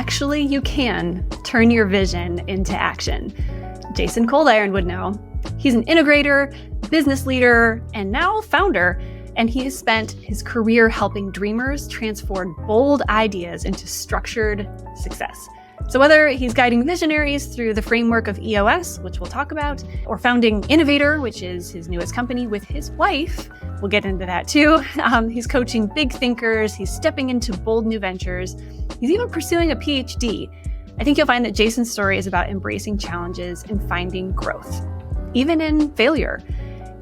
actually you can turn your vision into action. Jasen Coldiron would know. He's an integrator, business leader, and now founder, and he has spent his career helping dreamers transform bold ideas into structured success. So whether he's guiding visionaries through the framework of EOS, which we'll talk about, or founding Innovator, which is his newest company with his wife, we'll get into that too. He's coaching big thinkers. He's stepping into bold new ventures. He's even pursuing a PhD. I think you'll find that Jasen's story is about embracing challenges and finding growth, even in failure.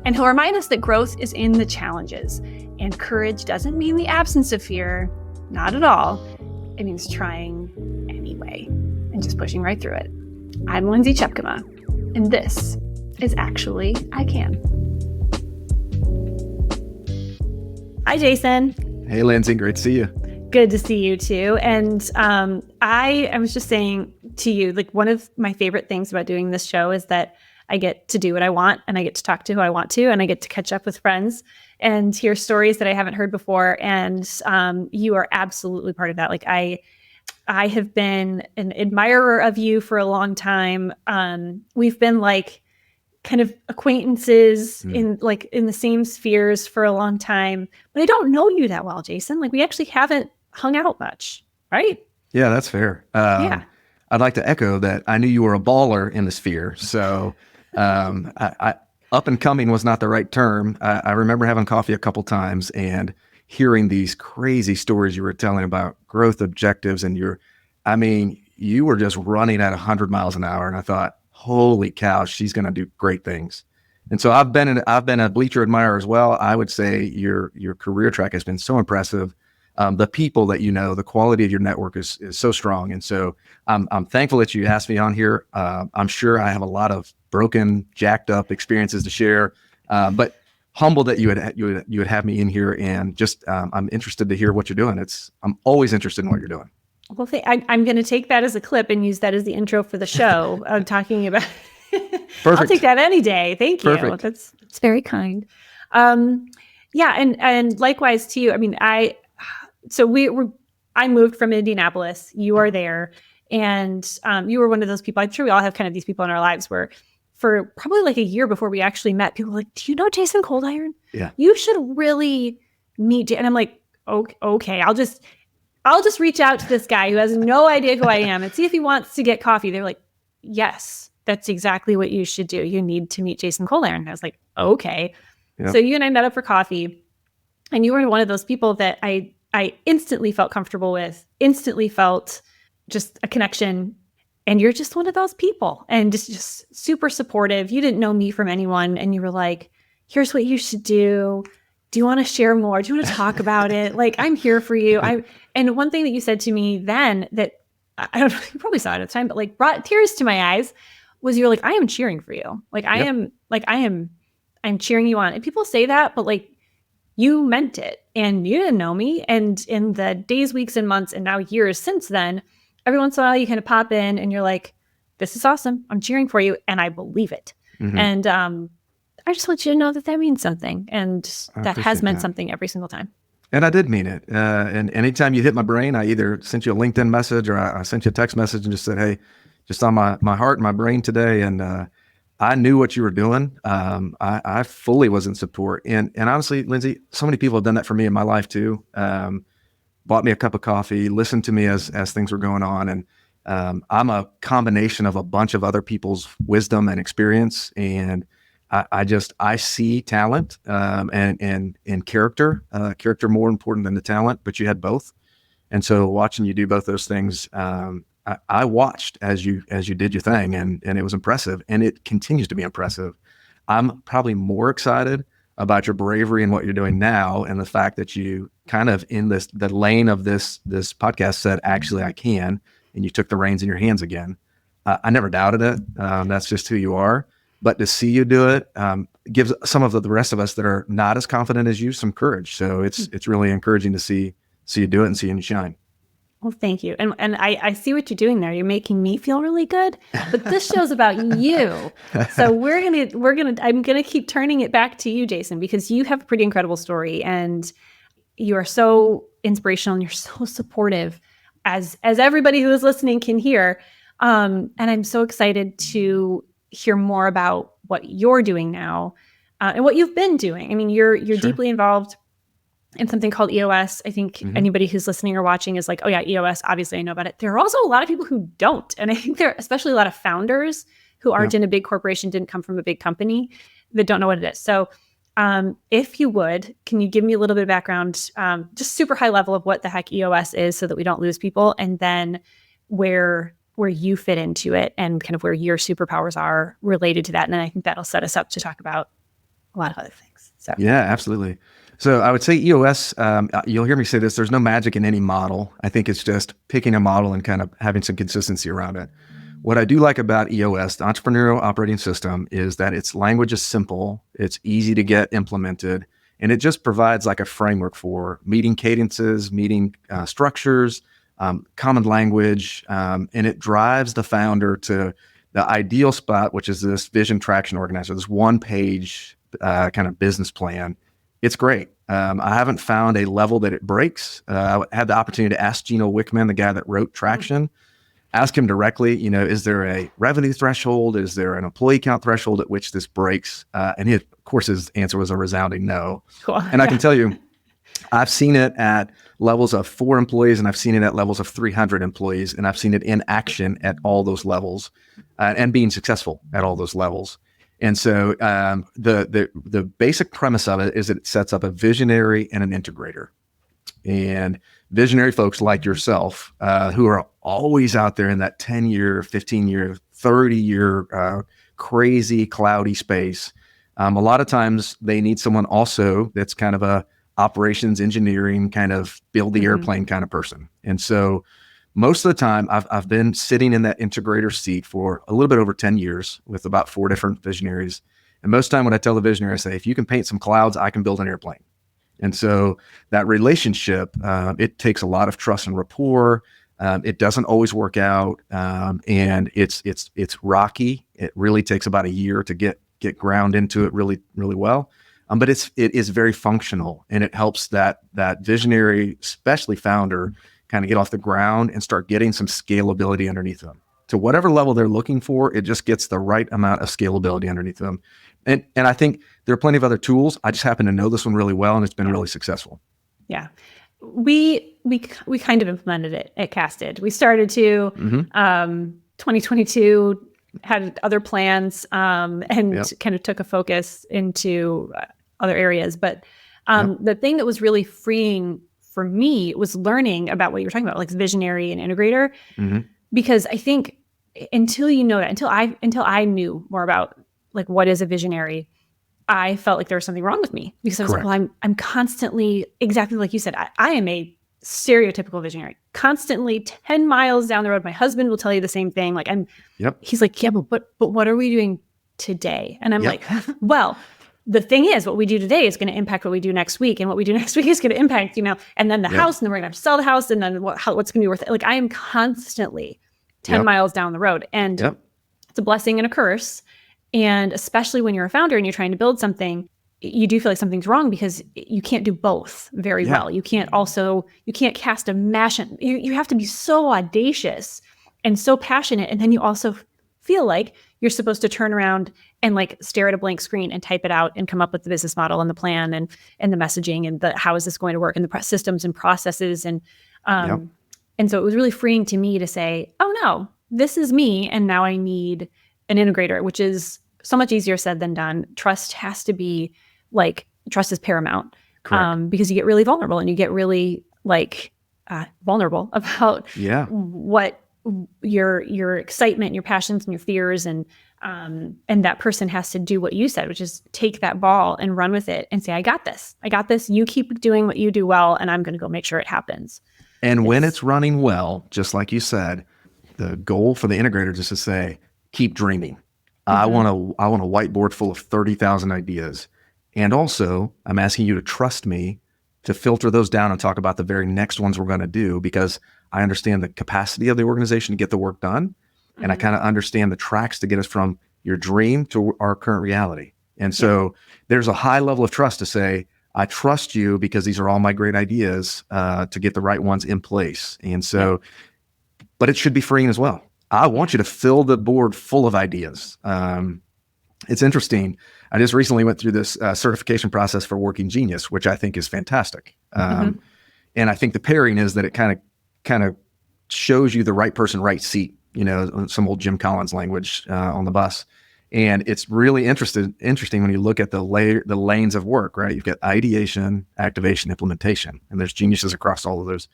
And he'll remind us that growth is in the challenges. And courage doesn't mean the absence of fear. Not at all. It means trying anyway and just pushing right through it. I'm Lindsay Chepkema, and this is Actually I Can. Hi, Jasen. Hey, Lindsay. Great to see you. Good to see you too. And I was just saying to you, like, one of my favorite things about doing this show is that I get to do what I want, and I get to talk to who I want to, and I get to catch up with friends and hear stories that I haven't heard before. And you are absolutely part of that. Like, I have been an admirer of you for a long time. We've been like kind of acquaintances in the same spheres for a long time, but I don't know you that well, Jasen. Like, we actually haven't hung out much, right? Yeah, that's fair. Yeah. I'd like to echo that. I knew you were a baller in the sphere. So up and coming was not the right term. I remember having coffee a couple times and hearing these crazy stories you were telling about growth objectives, and you were just running at 100 miles an hour. And I thought, holy cow, she's going to do great things. And so I've been a bleacher admirer as well. I would say your career track has been so impressive. The people that you know, the quality of your network is so strong. And so I'm thankful that you asked me on here. I'm sure I have a lot of broken, jacked up experiences to share, but humbled that you would have me in here, and just I'm interested to hear what you're doing. I'm always interested in what you're doing. Well, I'm going to take that as a clip and use that as the intro for the show. I'm talking about. Perfect. I'll take that any day. Thank you. Perfect. That's very kind. Yeah, and likewise to you. I mean, I moved from Indianapolis. You are there, and you were one of those people. I'm sure we all have kind of these people in our lives where, for probably like a year before we actually met, people were like, "Do you know Jasen Coldiron? Yeah, you should really meet." And I'm like, "Okay, I'll just reach out to this guy who has no idea who I am and see if he wants to get coffee." They're like, "Yes, that's exactly what you should do. You need to meet Jasen Coldiron." And I was like, "Okay." Yep. So you and I met up for coffee, and you were one of those people that I instantly felt comfortable with, instantly felt just a connection. And you're just one of those people, and just super supportive. You didn't know me from anyone, and you were like, "Here's what you should do. Do you want to share more? Do you want to talk about it? Like, I'm here for you." And one thing that you said to me then that I don't know, you probably saw it at the time, but like brought tears to my eyes was, you're like, "I am cheering for you. Like, I'm cheering you on." And people say that, but like, you meant it, and you didn't know me. And in the days, weeks, and months, and now years since then, every once in a while you kind of pop in and you're like, "This is awesome. I'm cheering for you." And I believe it. Mm-hmm. And I just want you to know that means something. And that has meant something every single time. And I did mean it. And anytime you hit my brain, I either sent you a LinkedIn message or I sent you a text message and just said, "Hey, just on my heart and my brain today." And I knew what you were doing. I fully was in support. And honestly, Lindsay, so many people have done that for me in my life too. Bought me a cup of coffee, listened to me as things were going on. And I'm a combination of a bunch of other people's wisdom and experience. And I see talent and character more important than the talent, but you had both. And so watching you do both those things, I watched as you did your thing, and it was impressive, and it continues to be impressive. I'm probably more excited about your bravery and what you're doing now, and the fact that you kind of in the lane of this podcast said, "Actually, I can," and you took the reins in your hands again. I never doubted it. That's just who you are. But to see you do it gives some of the rest of us that are not as confident as you some courage. So it's really encouraging to see you do it and see you shine. Well, thank you. And I see what you're doing there. You're making me feel really good, but this show's about you. So I'm going to keep turning it back to you, Jasen, because you have a pretty incredible story, and you are so inspirational and you're so supportive. as everybody who is listening can hear. And I'm so excited to hear more about what you're doing now and what you've been doing. I mean, you're Sure. deeply involved in something called EOS. I think Mhm. anybody who's listening or watching is like, oh yeah, EOS, obviously I know about it. There are also a lot of people who don't. And I think there are especially a lot of founders who aren't in a big corporation, didn't come from a big company, that don't know what it is. So if you would, can you give me a little bit of background, just super high level of what the heck EOS is so that we don't lose people, and then where you fit into it and kind of where your superpowers are related to that. And then I think that'll set us up to talk about a lot of other things. So Yeah, absolutely. So I would say EOS, you'll hear me say this, there's no magic in any model. I think it's just picking a model and kind of having some consistency around it. What I do like about EOS, the Entrepreneurial Operating System, is that its language is simple, it's easy to get implemented, and it just provides like a framework for meeting cadences, meeting structures, common language, and it drives the founder to the ideal spot, which is this vision traction organizer, this one page kind of business plan. It's great. I haven't found a level that it breaks. I had the opportunity to ask Gino Wickman, the guy that wrote Traction, ask him directly, is there a revenue threshold? Is there an employee count threshold at which this breaks? And of course, his answer was a resounding no. cool. And I can tell you, I've seen it at levels of 4 employees, and I've seen it at levels of 300 employees, and I've seen it in action at all those levels, and being successful at all those levels. And so the basic premise of it is that it sets up a visionary and an integrator. And visionary folks like yourself, who are always out there in that 10-year, 15-year, 30-year crazy cloudy space, a lot of times they need someone also that's kind of a operations engineering kind of build the airplane kind of person. And so most of the time I've been sitting in that integrator seat for a little bit over 10 years with about 4 different visionaries. And most of the time when I tell the visionary, I say, if you can paint some clouds, I can build an airplane. And so that relationship, it takes a lot of trust and rapport. It doesn't always work out. And it's rocky. It really takes about a year to get ground into it really, really well. But it is very functional, and it helps that visionary, especially founder, kind of get off the ground and start getting some scalability underneath them. To whatever level they're looking for, it just gets the right amount of scalability underneath them. And I think there are plenty of other tools. I just happen to know this one really well, and it's been really successful. Yeah. We kind of implemented it at Casted. We started to 2022, had other plans, and kind of took a focus into other areas. But the thing that was really freeing for me was learning about what you were talking about, like visionary and integrator, because I think until you know that, until I knew more about like what is a visionary, I felt like there was something wrong with me, because I was like, well, I'm constantly, exactly like you said, I am a stereotypical visionary, constantly 10 miles down the road. My husband will tell you the same thing. Like he's like, yeah, but what are we doing today? And I'm like, well, the thing is, what we do today is going to impact what we do next week. And what we do next week is going to impact, and then the house, and then we're going to have to sell the house. And then what's going to be worth it? Like I am constantly 10 miles down the road. And it's a blessing and a curse. And especially when you're a founder and you're trying to build something, you do feel like something's wrong because you can't do both very well. You can't cast a mash. You have to be so audacious and so passionate. And then you also feel like you're supposed to turn around and like stare at a blank screen and type it out and come up with the business model and the plan and the messaging and the how is this going to work and the systems and processes. And so it was really freeing to me to say, oh no, this is me. And now I need an integrator, which is so much easier said than done. Trust has to be trust is paramount, because you get really vulnerable and you get really vulnerable about what your excitement, your passions and your fears, and that person has to do what you said, which is take that ball and run with it and say, I got this. You keep doing what you do well, and I'm going to go make sure it happens. And when it's running well, just like you said, the goal for the integrator is to say, keep dreaming. I want a whiteboard full of 30,000 ideas. And also, I'm asking you to trust me to filter those down and talk about the very next ones we're going to do, because I understand the capacity of the organization to get the work done. And I kind of understand the tracks to get us from your dream to our current reality. And so there's a high level of trust to say, I trust you because these are all my great ideas to get the right ones in place. And so, but it should be freeing as well. I want you to fill the board full of ideas. It's interesting. I just recently went through this certification process for Working Genius, which I think is fantastic. And I think the pairing is that it kind of shows you the right person, right seat, some old Jim Collins language on the bus. And it's really interesting when you look at the lanes of work, right? You've got ideation, activation, implementation, and there's geniuses across all of those.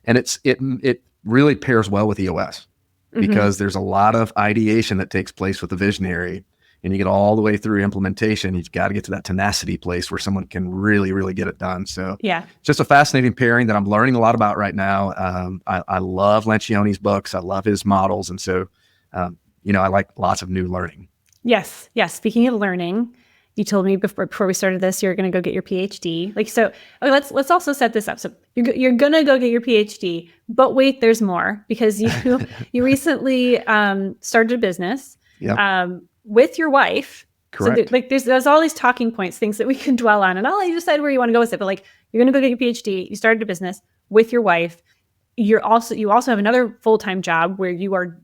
And it really pairs well with EOS because there's a lot of ideation that takes place with the visionary, and you get all the way through implementation. You've got to get to that tenacity place where someone can really, really get it done. So it's just a fascinating pairing that I'm learning a lot about right now. I love Lencioni's books. I love his models. And so, I like lots of new learning. Yes. Speaking of learning, you told me before we started this, you're going to go get your PhD. Let's also set this up. So you're going to go get your PhD, but wait, there's more, because you recently started a business with your wife. Correct. So there's all these talking points, things that we can dwell on, and I'll let you decide where you want to go with it. But you're going to go get your PhD. You started a business with your wife. You also have another full-time job where you're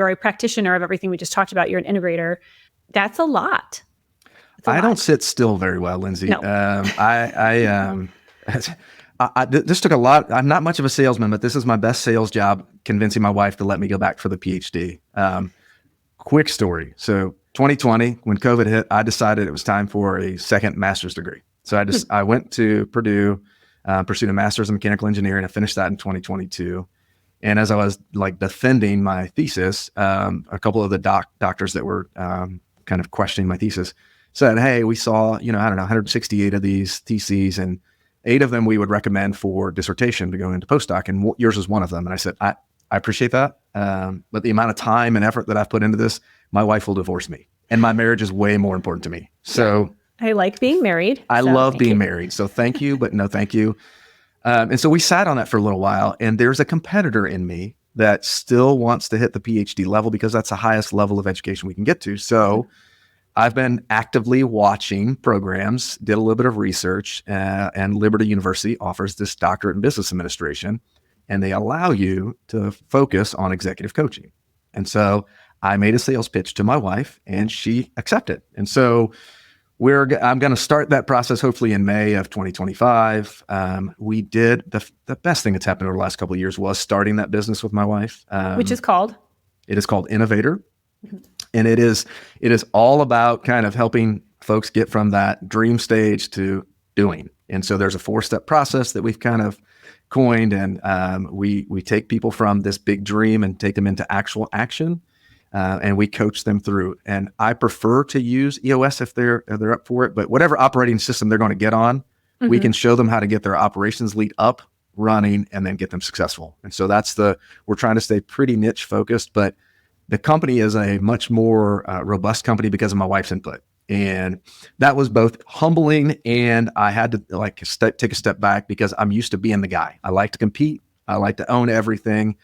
a practitioner of everything we just talked about. You're an integrator. That's a lot. I don't sit still very well, Lindsay. No. This took a lot. I'm not much of a salesman, but this is my best sales job, convincing my wife to let me go back for the PhD. Quick story. So 2020, when COVID hit, I decided it was time for a second master's degree. So I went to Purdue, pursued a master's in mechanical engineering. I finished that in 2022. And as I was defending my thesis, a couple of the doctors that were kind of questioning my thesis said, hey, we saw, 168 of these theses, and 8 of them we would recommend for dissertation to go into postdoc. And yours was one of them. And I said, I appreciate that. But the amount of time and effort that I've put into this, my wife will divorce me. And my marriage is way more important to me. So I like being married. I love being married. So thank you, but no, thank you. And so we sat on that for a little while, and there's a competitor in me that still wants to hit the PhD level because that's the highest level of education we can get to. So I've been actively watching programs, did a little bit of research, and Liberty University offers this doctorate in business administration, and they allow you to focus on executive coaching. And so I made a sales pitch to my wife, and she accepted. And so I'm going to start that process hopefully in May of 2025. We did the best thing that's happened over the last couple of years was starting that business with my wife, which is called? It is called Innovator. And it is all about kind of helping folks get from that dream stage to doing. And so there's a 4-step process that we've kind of coined, and we take people from this big dream and take them into actual action. And we coach them through. And I prefer to use EOS if they're up for it. But whatever operating system they're going to get on, we can show them how to get their operations lead up, running, and then get them successful. And so we're trying to stay pretty niche focused. But the company is a much more robust company because of my wife's input. And that was both humbling, and I had to take a step back because I'm used to being the guy. I like to compete. I like to own everything.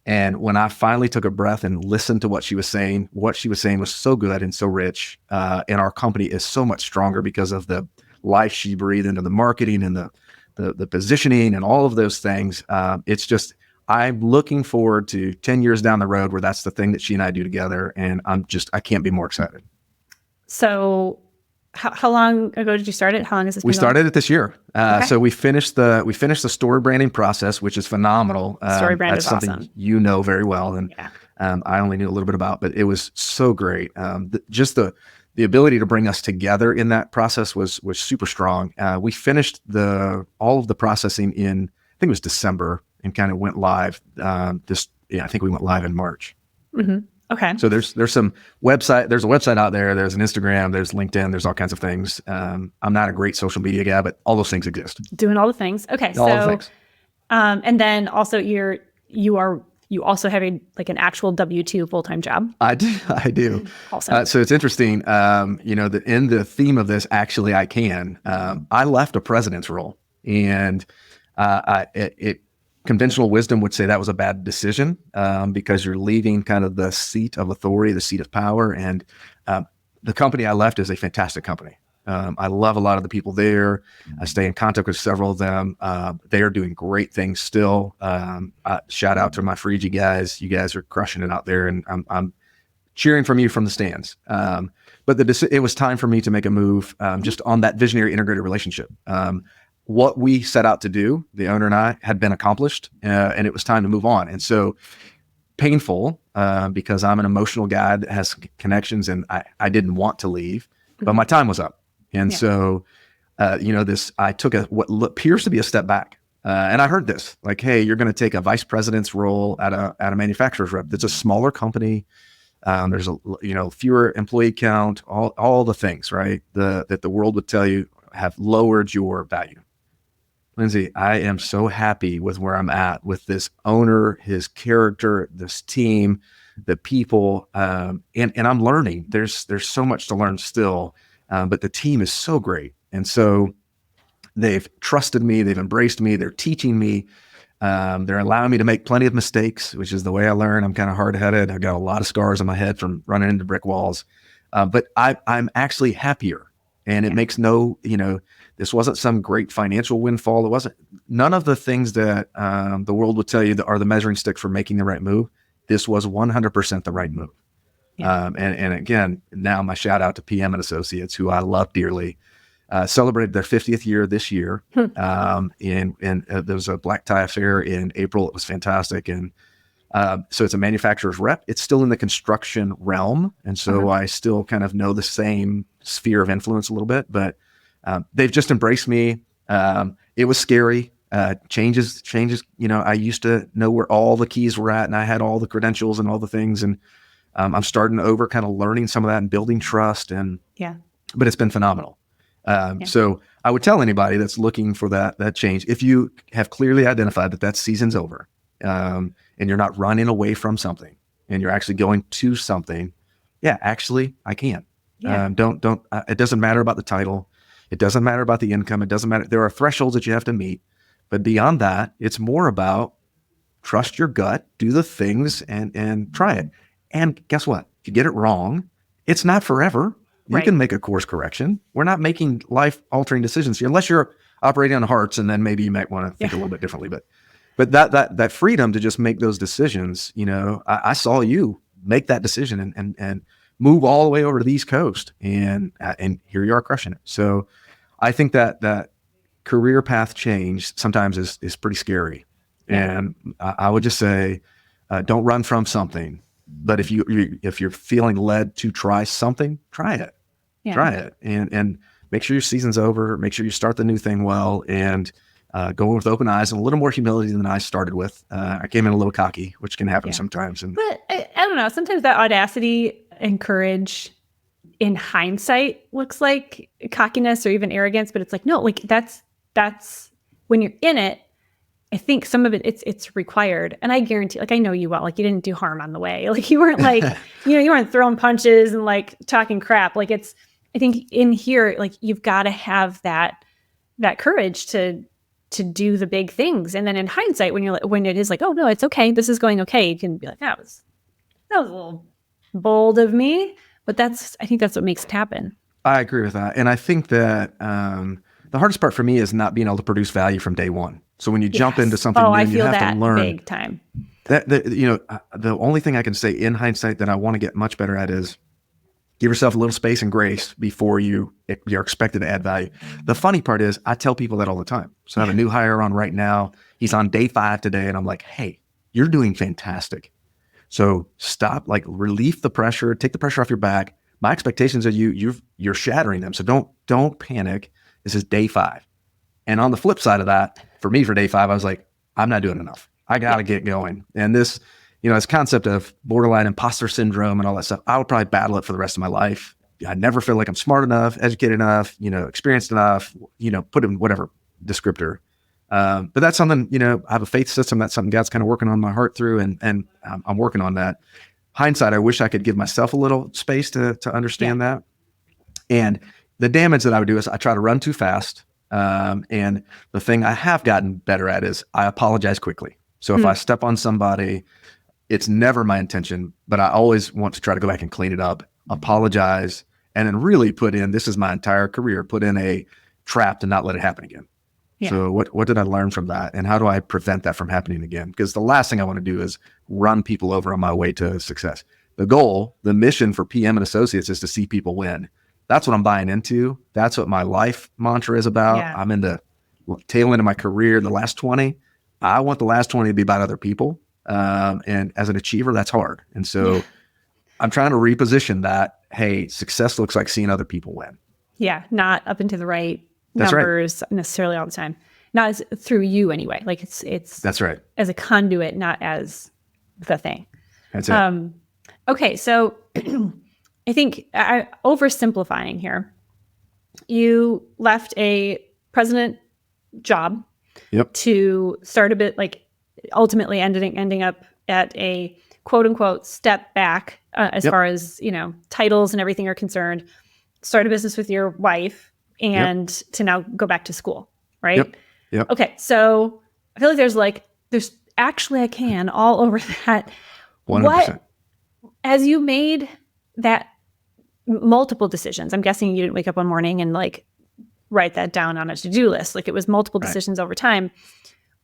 And when I finally took a breath and listened to what she was saying was so good and so rich. And our company is so much stronger because of the life she breathed into the marketing and the positioning and all of those things. It's just, I'm looking forward to 10 years down the road where that's the thing that she and I do together. And I can't be more excited. So how long ago did you start it? How long has this been We started going? it this year. Okay. So we finished the story branding process, which is phenomenal. Story brand that's is something awesome. you know very well. And Yeah. I only knew a little bit about, but it was so great. Just the ability to bring us together in that process was super strong. We finished all of the processing in, I think it was December, and kind of went live. I think we went live in March. Mm-hmm. Okay. So there's some website. There's a website out there. There's an Instagram. There's LinkedIn. There's all kinds of things. I'm not a great social media guy, but all those things exist. Doing all the things. Okay. All the things. And then also you also have an actual W-2 full-time job. I do. Also. So it's interesting. In the theme of this, actually, I left a president's role, and conventional wisdom would say that was a bad decision because you're leaving kind of the seat of authority, the seat of power. And the company I left is a fantastic company. I love a lot of the people there. I stay in contact with several of them. They are doing great things still. Shout out to my Frigi guys. You guys are crushing it out there, and I'm cheering from you from the stands. But it was time for me to make a move just on that visionary integrated relationship. What we set out to do, the owner and I, had been accomplished, and it was time to move on. And so painful because I'm an emotional guy that has connections, and I didn't want to leave, but my time was up. And so, I took what appears to be a step back. And I heard this, like, hey, you're going to take a vice president's role at a manufacturer's rep. That's a smaller company. There's fewer employee count, all the things, right? That the world would tell you have lowered your value. Lindsay, I am so happy with where I'm at with this owner, his character, this team, the people, and I'm learning. There's so much to learn still, but the team is so great. And so they've trusted me, they've embraced me, they're teaching me. They're allowing me to make plenty of mistakes, which is the way I learn. I'm kind of hard-headed. I've got a lot of scars on my head from running into brick walls. But I'm actually happier. And it makes this wasn't some great financial windfall. It wasn't none of the things that the world would tell you that are the measuring stick for making the right move. This was 100% the right move. Yeah. And again, now my shout out to PM and Associates, who I love dearly. Celebrated their 50th year this year. And there was a black tie affair in April. It was fantastic. And so it's a manufacturer's rep. It's still in the construction realm. And so I still kind of know the same sphere of influence a little bit, but they've just embraced me. It was scary. Changes. I used to know where all the keys were at, and I had all the credentials and all the things. And I'm starting over kind of learning some of that and building trust. But it's been phenomenal. So I would tell anybody that's looking for that change, if you have clearly identified that season's over, and you're not running away from something and you're actually going to something, actually I can. Don't, it doesn't matter about the title. It doesn't matter about the income. It doesn't matter. There are thresholds that you have to meet, but beyond that, it's more about trust your gut, do the things and try it. And guess what? If you get it wrong, it's not forever. You can make a course correction. We're not making life-altering decisions here, unless you're operating on hearts, and then maybe you might want to think a little bit differently. But that freedom to just make those decisions, I saw you make that decision and move all the way over to the East Coast, and here you are crushing it. So I think that career path change sometimes is pretty scary. And I would just say, don't run from something. But if you're feeling led to try something, try it. Try it and make sure your season's over. Make sure you start the new thing well, and go in with open eyes and a little more humility than I started with. I came in a little cocky, which can happen sometimes. But I don't know. Sometimes that audacity and courage, in hindsight, looks like cockiness or even arrogance. But it's like, no, like that's when you're in it. I think some of it's required. And I guarantee, like, I know you well, like you didn't do harm on the way. Like you weren't like, you weren't throwing punches and like talking crap. Like I think in here, like you've got to have that courage to do the big things. And then in hindsight, when it is like, oh no, it's okay, this is going okay, you can be like, that was a little bold of me. But I think that's what makes it happen. I agree with that. And I think that the hardest part for me is not being able to produce value from day one. So when you jump into something new, you have to learn. Big time. The only thing I can say in hindsight that I want to get much better at is give yourself a little space and grace before you're expected to add value. The funny part is I tell people that all the time. So I have a new hire on right now. He's on day 5 today. And I'm like, hey, you're doing fantastic. So stop, like relieve the pressure, take the pressure off your back. My expectations are you're shattering them. So don't panic. This is day 5. And on the flip side of that, for me, for day 5, I was like, I'm not doing enough. I got to get going. And this, this concept of borderline imposter syndrome and all that stuff, I would probably battle it for the rest of my life. I never feel like I'm smart enough, educated enough, experienced enough, put in whatever descriptor. But that's something, I have a faith system. That's something God's kind of working on my heart through. And I'm working on that. Hindsight, I wish I could give myself a little space to understand that. And the damage that I would do is I try to run too fast. And the thing I have gotten better at is I apologize quickly. So if I step on somebody, it's never my intention, but I always want to try to go back and clean it up, apologize, and then really put in, this is my entire career, put in a trap to not let it happen again. Yeah. So what did I learn from that? And how do I prevent that from happening again? Because the last thing I want to do is run people over on my way to success. The goal, the mission for PM and associates is to see people win. That's what I'm buying into. That's what my life mantra is about. Yeah. I'm in the tail end of my career, the last 20. I want the last 20 to be about other people. And as an achiever, that's hard. And so I'm trying to reposition that. Hey, success looks like seeing other people win. Yeah. Not up into the right That's numbers necessarily all the time. Not as through you anyway. Like it's That's right. as a conduit, not as the thing. That's it. Okay. So I think oversimplifying here, you left a president job Yep. to start a bit like ultimately ending up at a quote unquote step back as Yep. far as, you know, titles and everything are concerned, start a business with your wife and to now go back to school. Right. Yep. Yep. Okay. So I feel like there's actually a can all over that. 100%. What, as you made that multiple decisions, I'm guessing you didn't wake up one morning and like write that down on a to-do list. Like it was multiple decisions over time.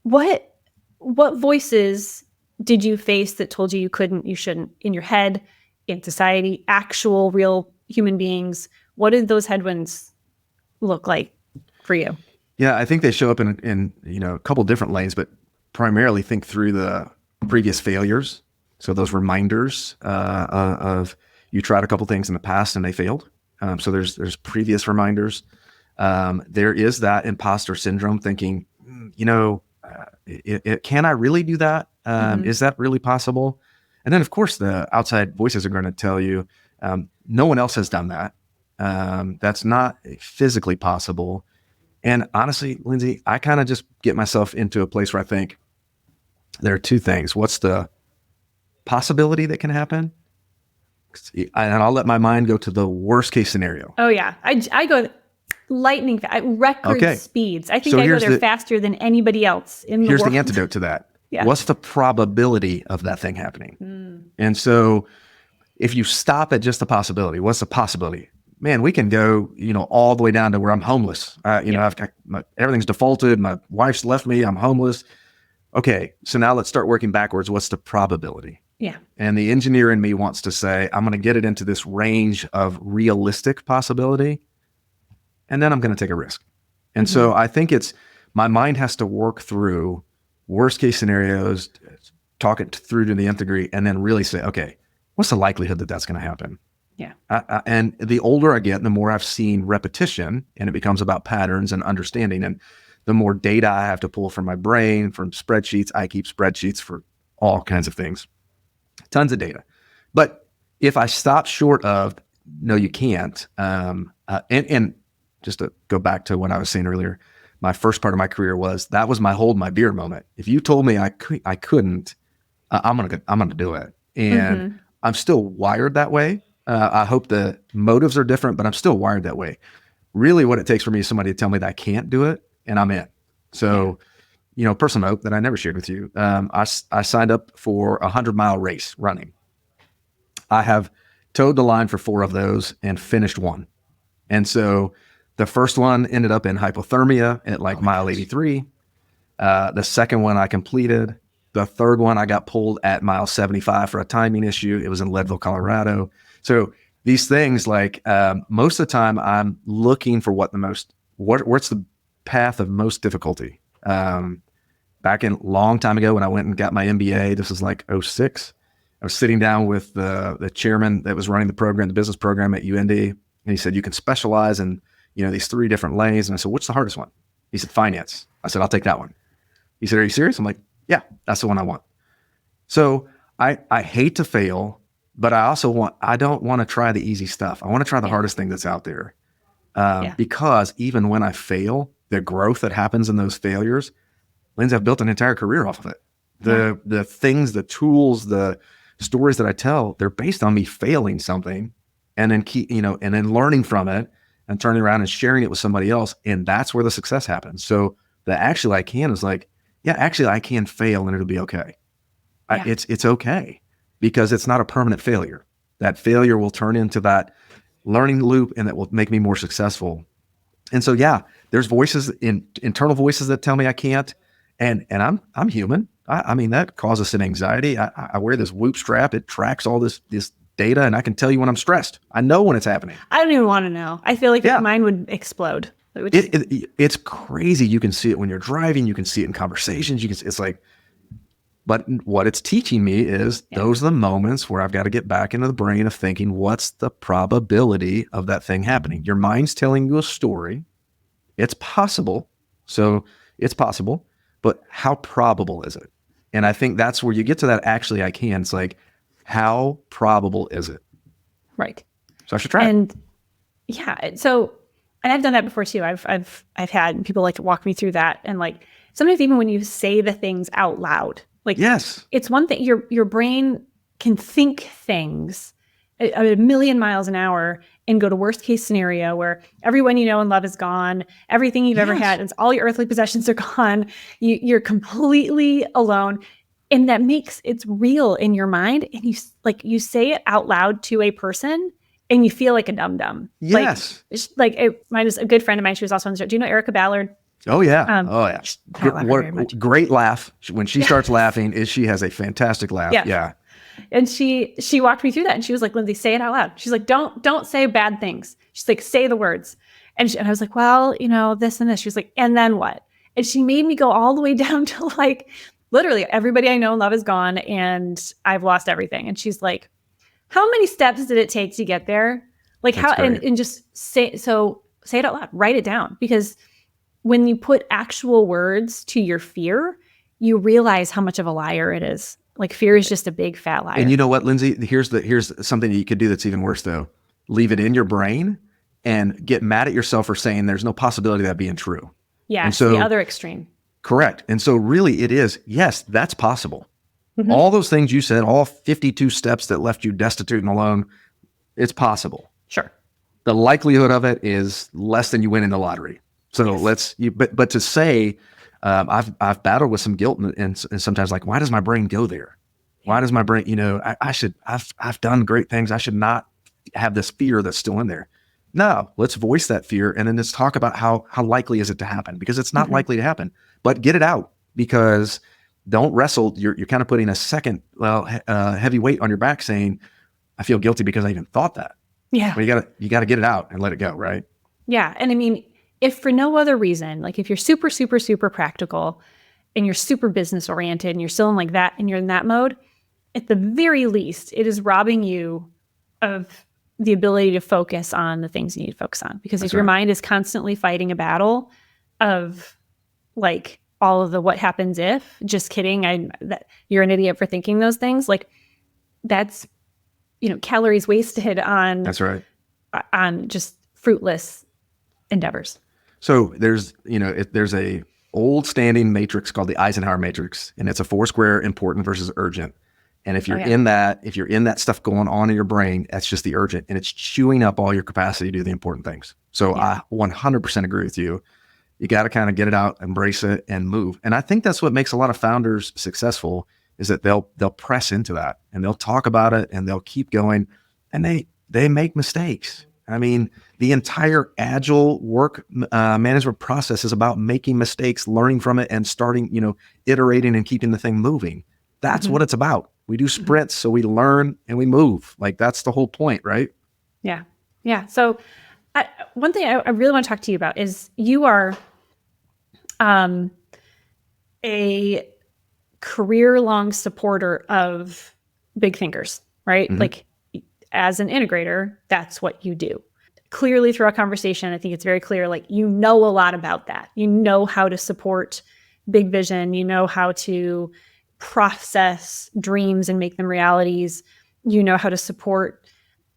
What voices did you face that told you couldn't, you shouldn't, in your head, in society, actual real human beings? What did those headwinds look like for you? Yeah, I think they show up in you know, a couple different lanes, but primarily think through the previous failures. So those reminders of you tried a couple things in the past and they failed. So there's previous reminders. There is that imposter syndrome, thinking, you know, can I really do that? Is that really possible? And then, of course, the outside voices are going to tell you, no one else has done that. That's not physically possible. And honestly, Lindsay, I kind of just get myself into a place where I think there are two things. What's the possibility that can happen? And I'll let my mind go to the worst case scenario. Oh, yeah. I go lightning fast, record speeds. I think So I go there the- faster than anybody else in the world. Here's the antidote to that. Yeah. What's the probability of that thing happening? And so if you stop at just the possibility, what's the possibility? Man, we can go, you know, all the way down to where I'm homeless. You know, I've got everything's defaulted. My wife's left me. I'm homeless. Okay. So now let's start working backwards. What's the probability? Yeah. And the engineer in me wants to say, I'm going to get it into this range of realistic possibility. And then I'm going to take a risk. And so I think my mind has to work through worst case scenarios, talk it through to the nth degree, and then really say, okay, what's the likelihood that that's going to happen? Yeah. And the older I get, the more I've seen repetition, and it becomes about patterns and understanding. And the more data I have to pull from my brain, from spreadsheets. I keep spreadsheets for all kinds of things, tons of data. But if I stop short of, no, you can't, and just to go back to what I was saying earlier, my first part of my career that was my hold my beer moment. If you told me I couldn't, I'm gonna do it. And I'm still wired that way. I hope the motives are different, but I'm still wired that way. Really what it takes for me is somebody to tell me that I can't do it, and I'm in. So, you know, personal note that I never shared with you. I signed up for a 100-mile race running. I have towed the line for 4 of those and finished one. And so the first one ended up in hypothermia at like mile 83. The second one I completed. The third one I got pulled at mile 75 for a timing issue. It was in Leadville, Colorado. So these things, like most of the time I'm looking for what's the path of most difficulty. Back in long time ago when I went and got my MBA, this was like 06. I was sitting down with the chairman that was running the program, the business program at UND. And he said, you can specialize in, you know, these 3 different lanes. And I said, what's the hardest one? He said, finance. I said, I'll take that one. He said, are you serious? I'm like, yeah, that's the one I want. So I hate to fail, but I don't want to try the easy stuff. I want to try the hardest thing that's out there. Because even when I fail, the growth that happens in those failures, Lindsay, I've built an entire career off of it. The things, the tools, the stories that I tell, they're based on me failing something and then and then learning from it and turning around and sharing it with somebody else. And that's where the success happens. So the actually I can is like, yeah, actually I can fail and it'll be okay. It's okay because it's not a permanent failure. That failure will turn into that learning loop, and that will make me more successful. And so, yeah, there's voices internal voices that tell me I can't. And I'm human. I mean, that causes some anxiety. I wear this Whoop strap. It tracks all this data, and I can tell you when I'm stressed. I know when it's happening. I don't even want to know. I feel like mine would explode. It's crazy. You can see it when you're driving. You can see it in conversations. It's like, but what it's teaching me is those are the moments where I've got to get back into the brain of thinking, what's the probability of that thing happening? Your mind's telling you a story. It's possible. So it's possible, but how probable is it? And I think that's where you get to that. Actually, I can. It's like, how probable is it? Right. So I should try and I've done that before too. I've had people like to walk me through that. And like, sometimes even when you say the things out loud, like, yes, it's one thing, your brain can think things at 1,000,000 miles an hour and go to worst case scenario where everyone you know and love is gone. Everything you've ever had, it's all your earthly possessions are gone. You're completely alone. And that makes it's real in your mind. And you say it out loud to a person and you feel like a dum-dum. Yes. Mine was a good friend of mine. She was also on the show. Do you know Erica Ballard? Oh yeah. Great laugh. When she starts laughing, she has a fantastic laugh. Yeah. And she walked me through that, and she was like, Lindsay, say it out loud. She's like, don't say bad things. She's like, say the words. And I was like, well, this and this. She was like, and then what? And she made me go all the way down to like, literally everybody I know and love is gone and I've lost everything. And she's like, how many steps did it take to get there? Like and just say it out loud, write it down. Because when you put actual words to your fear, you realize how much of a liar it is. Like, fear is just a big fat liar. And you know what, Lindsay, here's something that you could do that's even worse though. Leave it in your brain and get mad at yourself for saying there's no possibility of that being true. Yeah. And so the other extreme. Correct. And so really it is, yes, that's possible. Mm-hmm. All those things you said, all 52 steps that left you destitute and alone, it's possible. Sure. The likelihood of it is less than you win in the lottery. So but to say, I've battled with some guilt and sometimes like, why does my brain go there? Why does my brain, I've done great things. I should not have this fear that's still in there. No, let's voice that fear. And then let's talk about how likely is it to happen, because it's not likely to happen, but get it out, because don't wrestle. You're kind of putting a second, heavy weight on your back saying, I feel guilty because I even thought that. Yeah. Well, you gotta get it out and let it go. Right. Yeah. And I mean, if for no other reason, like if you're super, super, super practical and you're super business oriented and you're still in like that and you're in that mode, at the very least, it is robbing you of the ability to focus on the things you need to focus on. Because if your mind is constantly fighting a battle of like all of the what happens if, just kidding, that you're an idiot for thinking those things, like that's, calories wasted on on just fruitless endeavors. So there's a old standing matrix called the Eisenhower matrix, and it's a 4-square important versus urgent. And if you're in that stuff going on in your brain, that's just the urgent, and it's chewing up all your capacity to do the important things. So I 100% agree with you. You got to kind of get it out, embrace it, and move. And I think that's what makes a lot of founders successful, is that they'll press into that and they'll talk about it and they'll keep going, and they make mistakes. I mean, the entire agile work management process is about making mistakes, learning from it, and starting, iterating and keeping the thing moving. That's what it's about. We do sprints so we learn and we move. Like, that's the whole point, right? Yeah. Yeah. So one thing I really want to talk to you about is you are a career-long supporter of big thinkers, right? Mm-hmm. Like, as an integrator, that's what you do. Clearly through our conversation, I think it's very clear, like, you know a lot about that. You know how to support big vision. You know how to process dreams and make them realities. You know how to support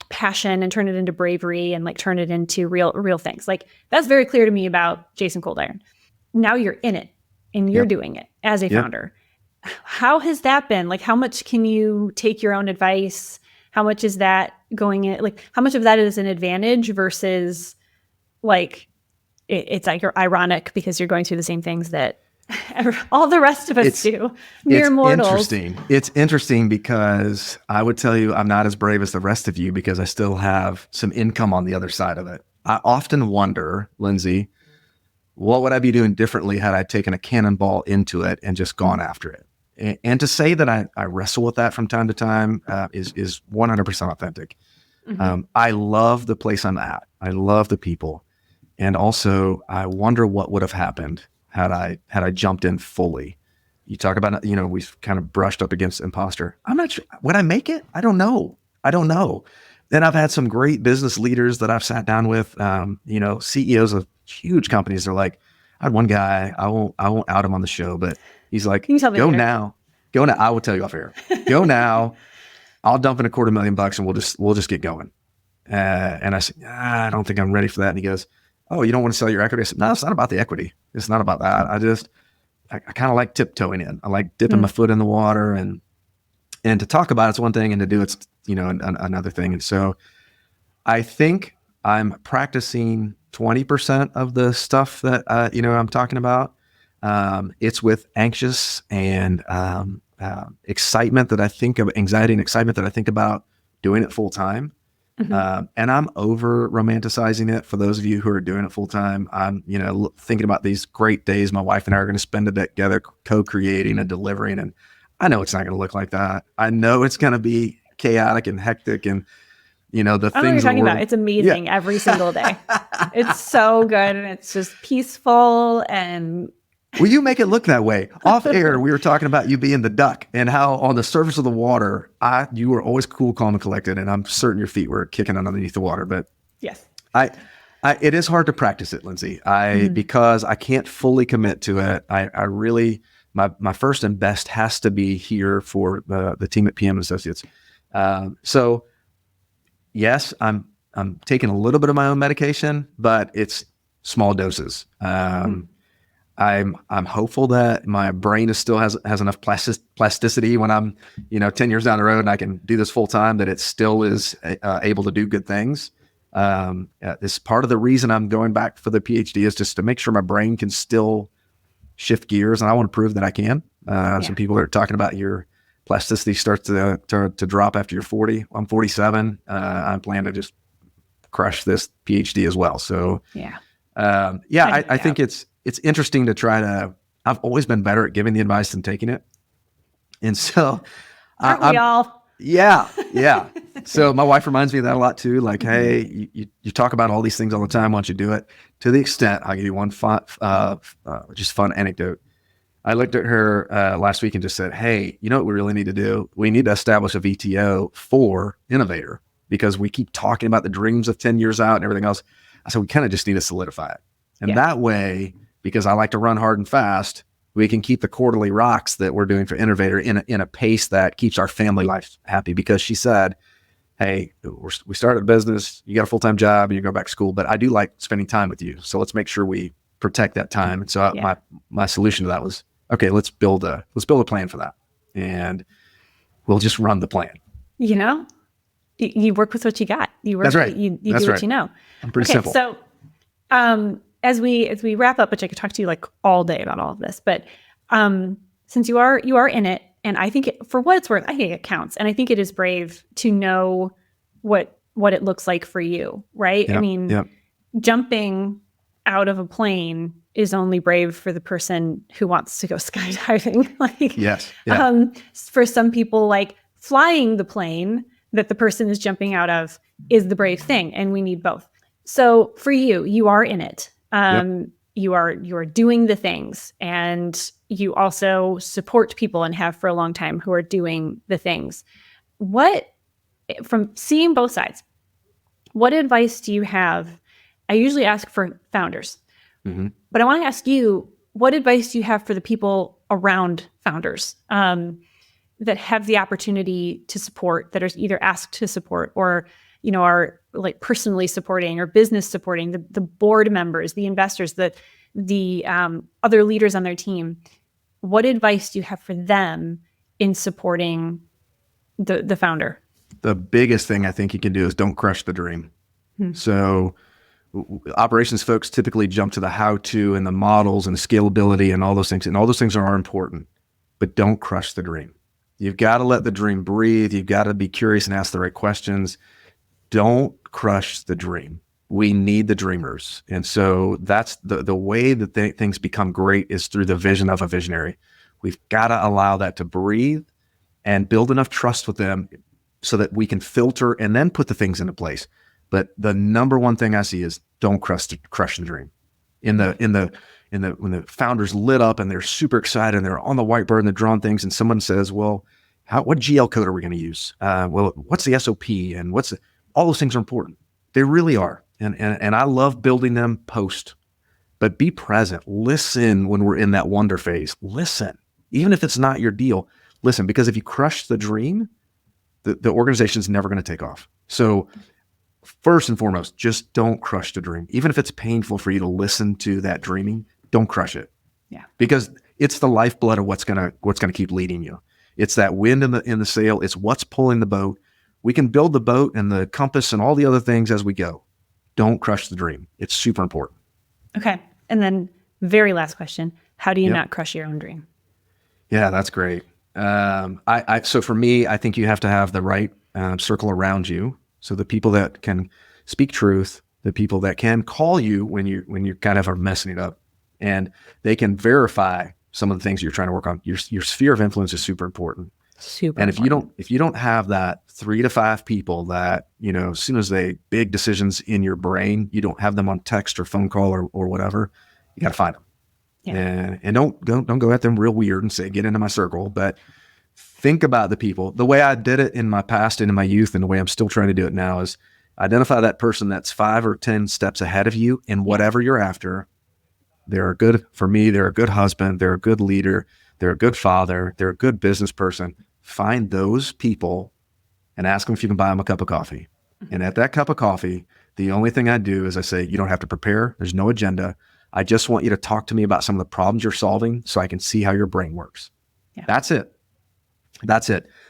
passion and turn it into bravery and like turn it into real things. Like, that's very clear to me about Jasen Coldiron. Now you're in it and you're doing it as a founder. How has that been? Like, how much can you take your own advice? How much is that going in? Like, how much of that is an advantage versus like, it's like you're ironic because you're going through the same things that All the rest of us do. Mere mortals. It's interesting because I would tell you I'm not as brave as the rest of you because I still have some income on the other side of it. I often wonder, Lindsay, what would I be doing differently had I taken a cannonball into it and just gone after it? And to say that I wrestle with that from time to time is 100% authentic. Mm-hmm. I love the place I'm at. I love the people. And also, I wonder what would have happened had I jumped in fully. You talk about, we've kind of brushed up against imposter. I'm not sure. Would I make it? I don't know. Then I've had some great business leaders that I've sat down with, CEOs of huge companies. They're like, I had one guy, I won't out him on the show, but he's like, You can tell me go later. now. I will tell you off air. Go now. I'll dump in $250,000 and we'll just get going. And I said, I don't think I'm ready for that. And he goes, oh, you don't want to sell your equity? I said, no, it's not about the equity. It's not about that. I kind of like tiptoeing in. I like dipping my foot in the water and to talk about it's one thing and to do it's, another thing. And so I think I'm practicing 20% of the stuff that, I'm talking about. It's with anxious and excitement that I think of, anxiety and excitement that I think about doing it full time. Mm-hmm. And I'm over romanticizing it for those of you who are doing it full time. I'm, thinking about these great days my wife and I are going to spend together co-creating and delivering. And I know it's not going to look like that. I know it's going to be chaotic and hectic and, the I know what things you're talking about. It's amazing every single day. It's so good. And it's just peaceful and Well, you make it look that way. Off air, we were talking about you being the duck and how on the surface of the water, you were always cool, calm, and collected. And I'm certain your feet were kicking underneath the water. But yes, it is hard to practice it, Lindsay. Because I can't fully commit to it. I really, my first and best has to be here for the team at PM Associates. So yes, I'm taking a little bit of my own medication, but it's small doses. I'm hopeful that my brain still has enough plasticity when I'm, 10 years down the road and I can do this full time, that it still is able to do good things. This part of the reason I'm going back for the PhD is just to make sure my brain can still shift gears. And I want to prove that I can. Some people are talking about your plasticity starts to drop after you're 40. I'm 47. I plan to just crush this PhD as well. So I think it's interesting to try to, I've always been better at giving the advice than taking it. And so aren't we all? Yeah. So my wife reminds me of that a lot too. Like, hey, you talk about all these things all the time. Why don't you do it? To the extent, I'll give you one just fun anecdote. I looked at her last week and just said, hey, you know what we really need to do? We need to establish a VTO for Innovator because we keep talking about the dreams of 10 years out and everything else. I said, we kind of just need to solidify it. And that way, because I like to run hard and fast, we can keep the quarterly rocks that we're doing for Innovator in a pace that keeps our family life happy. Because she said, hey, we started a business, you got a full-time job and you go back to school, but I do like spending time with you. So let's make sure we protect that time. And so my solution to that was, okay, let's build a plan for that. And we'll just run the plan. You work with what you got. That's right. You do what you know. I'm pretty simple. So, as we wrap up, which I could talk to you like all day about all of this, but since you are in it, and I think for what it's worth, I think it counts, and I think it is brave to know what it looks like for you, right? Yep, I mean, jumping out of a plane is only brave for the person who wants to go skydiving. Yes. For some people, like flying the plane that the person is jumping out of is the brave thing, and we need both. So for you are in it. You are doing the things, and you also support people and have for a long time who are doing the things. From seeing both sides, what advice do you have? I usually ask for founders, but I want to ask you, what advice do you have for the people around founders that have the opportunity to support, that are either asked to support or are like personally supporting or business supporting the board members, the investors, the other leaders on their team? What advice do you have for them in supporting the founder? The biggest thing I think you can do is don't crush the dream. So Operations folks typically jump to the how-to and the models and the scalability and all those things. And all those things are important, but don't crush the dream. You've got to let the dream breathe. You've got to be curious and ask the right questions. Don't crush the dream. We need the dreamers. And so that's the way that things become great is through the vision of a visionary. We've got to allow that to breathe and build enough trust with them so that we can filter and then put the things into place. But the number one thing I see is don't crush the dream. When the founders lit up and they're super excited and they're on the whiteboard and they're drawing things, and someone says, "Well, what GL code are we going to use? Well, what's the SOP and all those things are important. They really are, and I love building them post. But be present. Listen when we're in that wonder phase. Listen, even if it's not your deal. Listen, because if you crush the dream, the organization's never going to take off. So first and foremost, just don't crush the dream. Even if it's painful for you to listen to that dreaming, don't crush it. Yeah. Because it's the lifeblood of what's gonna keep leading you. It's that wind in the sail. It's what's pulling the boat. We can build the boat and the compass and all the other things as we go. Don't crush the dream. It's super important. Okay. And then very last question, how do you not crush your own dream? Yeah, that's great. So for me, I think you have to have the right circle around you. So the people that can speak truth, the people that can call you when you kind of are messing it up, and they can verify some of the things you're trying to work on. Your sphere of influence is super important. And if you don't have that 3 to 5 people that, as soon as they big decisions in your brain, you don't have them on text or phone call or whatever, you got to find them. Yeah. And don't go at them real weird and say, get into my circle, but think about the people. The way I did it in my past and in my youth, and the way I'm still trying to do it now, is identify that person that's 5 or 10 steps ahead of you in whatever you're after. They're a good husband. They're a good leader. They're a good father. They're a good business person. Find those people and ask them if you can buy them a cup of coffee. And at that cup of coffee, the only thing I do is I say, you don't have to prepare. There's no agenda. I just want you to talk to me about some of the problems you're solving so I can see how your brain works. Yeah. That's it.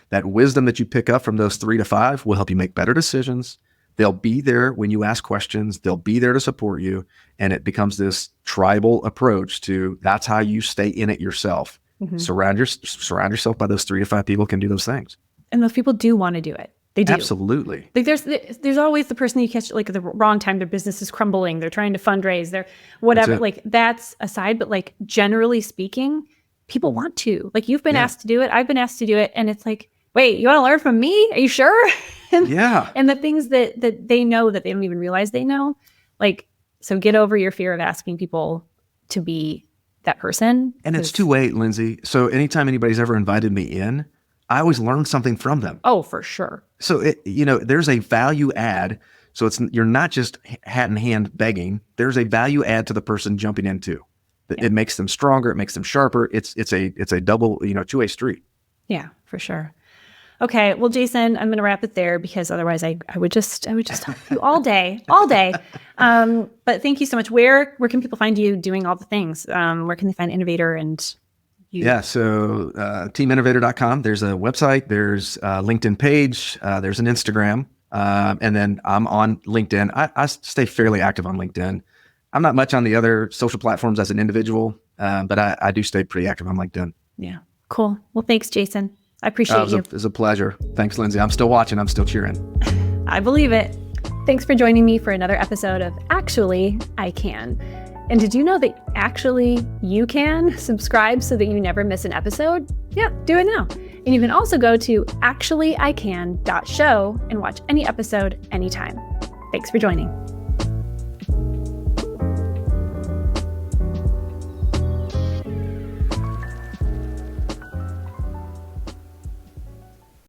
That wisdom that you pick up from those 3 to 5 will help you make better decisions. They'll be there when you ask questions. They'll be there to support you. And it becomes this tribal approach to that's how you stay in it yourself. Mm-hmm. Surround yourself by those 3 to 5 people who can do those things. And those people do want to do it. They do. Absolutely. Like there's always the person you catch like at the wrong time. Their business is crumbling. They're trying to fundraise. They're whatever. Like that's aside. But like generally speaking, people want to. Like you've been asked to do it. I've been asked to do it. And it's like, wait, you want to learn from me? Are you sure? And the things that they know that they don't even realize they know. Like, so get over your fear of asking people to be that person. And it's two-way, Lindsay. So anytime anybody's ever invited me in, I always learn something from them. Oh, for sure. So there's a value add. So you're not just hat in hand begging. There's a value add to the person jumping in too. It makes them stronger. It makes them sharper. It's a double, two-way street. Yeah, for sure. Okay. Well, Jasen, I'm going to wrap it there because otherwise I would just talk to you all day. But thank you so much. Where can people find you doing all the things? Where can they find Innovator and you? Yeah. So teaminnovator.com. There's a website. There's a LinkedIn page. There's an Instagram. And then I'm on LinkedIn. I stay fairly active on LinkedIn. I'm not much on the other social platforms as an individual, but I do stay pretty active on LinkedIn. Yeah. Cool. Well, thanks, Jasen. I appreciate you. It was a pleasure. Thanks, Lindsay. I'm still watching. I'm still cheering. I believe it. Thanks for joining me for another episode of Actually, I Can. And did you know that actually you can subscribe so that you never miss an episode? Yeah, do it now. And you can also go to actuallyican.show and watch any episode anytime. Thanks for joining.